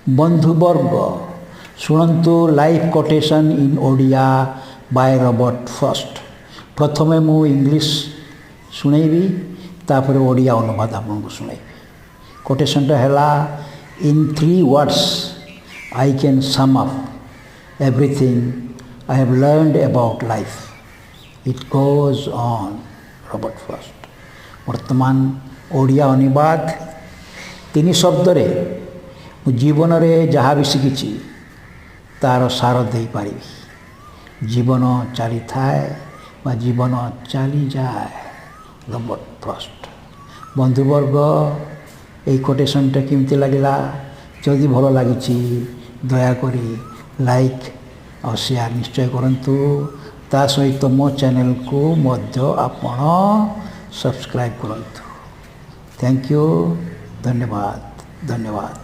बंधुवर्ग शुणु life quotation in Odia by Robert first. प्रथमे मु इंग्लिश शुणेबी तापर ओडिया अनुवाद आपको शुणेबी। कोटेशन है इन 3 words I can sum up everything I have learned about life it goes on Robert first. वर्तमान ओडिया अनुवाद 3 शब्द रे जीवन रे जहाँ भी शिखी तार सार दे पारि। जीवन चली थाए बा जीवन चली जाए रॉबर्ट फर्स्ट। बंधुवर्ग এই কোটেশনটা কেমতি লাগিলা যদি ভালো লাগিছি দয়াকরি লাইক और शेयर निश्चय करंतु ता सहित मो चैनल को मध्य आपण सब्सक्राइब करंतु। Thank you. धन्यवाद।